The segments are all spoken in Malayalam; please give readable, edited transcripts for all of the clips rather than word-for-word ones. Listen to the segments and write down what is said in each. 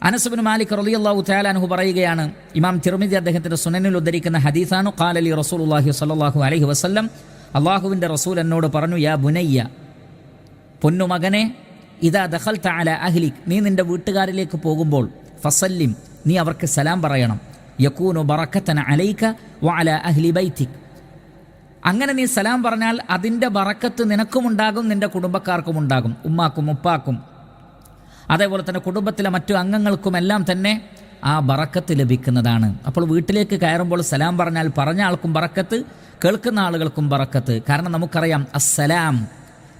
അനസ് ഇബ്നു മാലിക് റളിയല്ലാഹു തആല അൻഹു പറയുകയാണ്, ഇമാം തിർമിദി അദ്ദേഹത്തിന്റെ സുനനിൽ ഉദ്ധരിക്കുന്ന ഹദീസാണ്, ഖാല ലി റസൂലുള്ളാഹി സ്വല്ലല്ലാഹു അലൈഹി വസല്ലം, അല്ലാഹുവിൻ്റെ റസൂൽ എന്നോട് പറഞ്ഞു, യാ ബുനയ്യ, പൊന്നുമകനെ, ഇദാ ദഖൽത അലാ അഹ്ലിക്, നീ നിന്റെ വീട്ടുകാരിലേക്ക് പോകുമ്പോൾ, ഫസല്ലിം, നീ അവർക്ക് സലാം പറയണം, യകൂനു ബറക്കതൻ അലൈക വഅലാ അഹ്ലി ബൈതിക്, അങ്ങനെ നീ സലാം പറഞ്ഞാൽ അതിൻ്റെ ബറക്കത്ത് നിനക്കുമുണ്ടാകും, നിന്റെ കുടുംബക്കാർക്കും ഉണ്ടാകും, ഉമ്മാക്കും ഉപ്പാക്കും അതേപോലെ തന്നെ കുടുംബത്തിലെ മറ്റു അംഗങ്ങൾക്കുമെല്ലാം തന്നെ ആ ബറക്കത്ത് ലഭിക്കുന്നതാണ്. അപ്പോൾ വീട്ടിലേക്ക് കയറുമ്പോൾ സലാം പറഞ്ഞാൽ പറഞ്ഞ ആൾക്കും ബറക്കത്ത്, കേൾക്കുന്ന ആളുകൾക്കും ബറക്കത്ത്. കാരണം നമുക്കറിയാം അസ്സലാം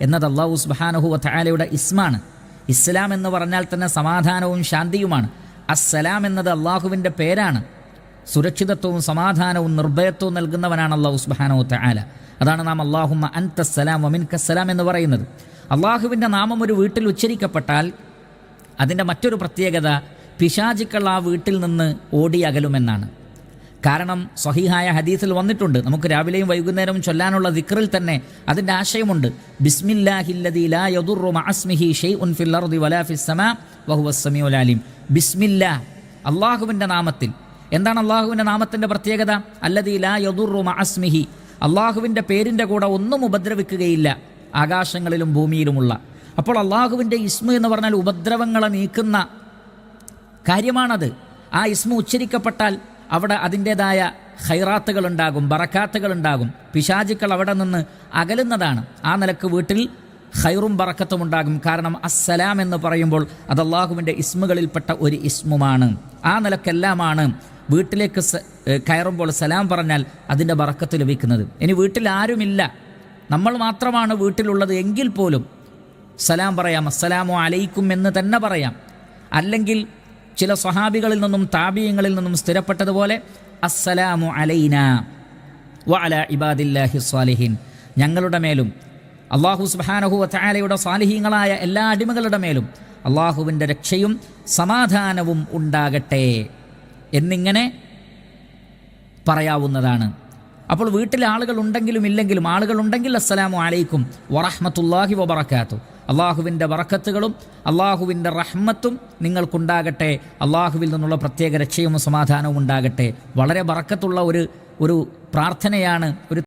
എന്നത് അല്ലാഹു സുബ്ഹാനഹു വ തആലയുടെ ഇസ്മാണ്. ഇസ്ലാം എന്ന് പറഞ്ഞാൽ തന്നെ സമാധാനവും ശാന്തിയുമാണ്. അസ്സലാം എന്നത് അള്ളാഹുവിൻ്റെ പേരാണ്. സുരക്ഷിതത്വവും സമാധാനവും നിർഭയത്വവും നൽകുന്നവനാണ് അല്ലാഹു സുബ്ഹാനഹു വ തആല. അതാണ് നാം അല്ലാഹുമ്മ അൻതസ്സലാം വ മിൻകസ്സലാം എന്ന് പറയുന്നത്. അള്ളാഹുവിൻ്റെ നാമം ഒരു വീട്ടിൽ ഉച്ചരിക്കപ്പെട്ടാൽ അതിൻ്റെ മറ്റൊരു പ്രത്യേകത, പിശാചുക്കൾ ആ വീട്ടിൽ നിന്ന് ഓടി അകലുമെന്നാണ്. കാരണം സ്വഹീഹായ ഹദീസിൽ വന്നിട്ടുണ്ട്, നമുക്ക് രാവിലെയും വൈകുന്നേരവും ചൊല്ലാനുള്ള ദിക്റിൽ തന്നെ അതിൻ്റെ ആശയമുണ്ട്. ബിസ്മില്ലാഹില്ലദീ ലാ യദുറു മഅസ്മിഹി ഷൈഉൻ ഫിൽ അർദി വലാ ഫിസ് സമാ വഹുവസ് സമീഉൽ അലീം. ബിസ്മില്ലാ, അള്ളാഹുവിൻ്റെ നാമത്തിൽ. എന്താണ് അള്ളാഹുവിൻ്റെ നാമത്തിൻ്റെ പ്രത്യേകത? അല്ലദീ ലാ യദുറു മഅസ്മിഹി, അള്ളാഹുവിൻ്റെ പേരിൻ്റെ കൂടെ ഒന്നും ഉപദ്രവിക്കുകയില്ല, ആകാശങ്ങളിലും ഭൂമിയിലുമുള്ള. അപ്പോൾ അള്ളാഹുവിൻ്റെ ഇസ്മ എന്ന് പറഞ്ഞാൽ ഉപദ്രവങ്ങളെ നീക്കുന്ന കാര്യമാണത്. ആ ഇസ്മ ഉച്ചരിക്കപ്പെട്ടാൽ അവിടെ അതിൻ്റേതായ ഖൈറാത്തുകൾ ഉണ്ടാകും, ബറക്കാത്തുകൾ ഉണ്ടാകും. പിശാചുക്കൾ അവിടെ നിന്ന് അകലുന്നതാണ്. ആ നിലക്ക് വീട്ടിൽ ഖൈറും ബറക്കത്തും ഉണ്ടാകും. കാരണം അസ്സലാം എന്ന് പറയുമ്പോൾ അത് അള്ളാഹുവിൻ്റെ ഇസ്മുകളിൽപ്പെട്ട ഒരു ഇസ്മുമാണ്. ആ നിലക്കെല്ലാമാണ് വീട്ടിലേക്ക് കയറുമ്പോൾ സലാം പറഞ്ഞാൽ അതിൻ്റെ ബറക്കത്ത് ലഭിക്കുന്നത്. ഇനി വീട്ടിൽ ആരുമില്ല, നമ്മൾ മാത്രമാണ് വീട്ടിലുള്ളത് എങ്കിൽ പോലും സലാം പറയാം, അസ്സലാമു അലൈക്കും എന്ന് തന്നെ പറയാം. അല്ലെങ്കിൽ ചില സ്വഹാബികളിൽ നിന്നും താബിയങ്ങളിൽ നിന്നും സ്ഥിരപ്പെട്ടതുപോലെ അസ്സലാമു അലൈനാ വ അലാ ഇബാദില്ലാഹി സ്വാലിഹീൻ, ഞങ്ങളുടെ മേലും അല്ലാഹു സുബ്ഹാനഹു വ തആലയുടെ സാലിഹീങ്ങളായ എല്ലാ അടിമകളുടെ മേലും അല്ലാഹുവിൻ്റെ രക്ഷയും സമാധാനവും ഉണ്ടാകട്ടെ എന്നിങ്ങനെ പറയാവുന്നതാണ്. അപ്പോൾ വീട്ടിൽ ആളുകൾ ഉണ്ടെങ്കിലും ഇല്ലെങ്കിലും, ആളുകളുണ്ടെങ്കിൽ അസ്സലാമു അലൈക്കും വറഹ്മത്തുള്ളാഹി വബറകാതുഹു, അള്ളാഹുവിൻ്റെ ബറക്കത്തുകളും അള്ളാഹുവിൻ്റെ റഹ്മത്തും നിങ്ങൾക്കുണ്ടാകട്ടെ, അള്ളാഹുവിൽ നിന്നുള്ള പ്രത്യേക രക്ഷയും സമാധാനവും ഉണ്ടാകട്ടെ. വളരെ ബറക്കത്തുള്ള ഒരു പ്രാർത്ഥനയാണ്, ഒരു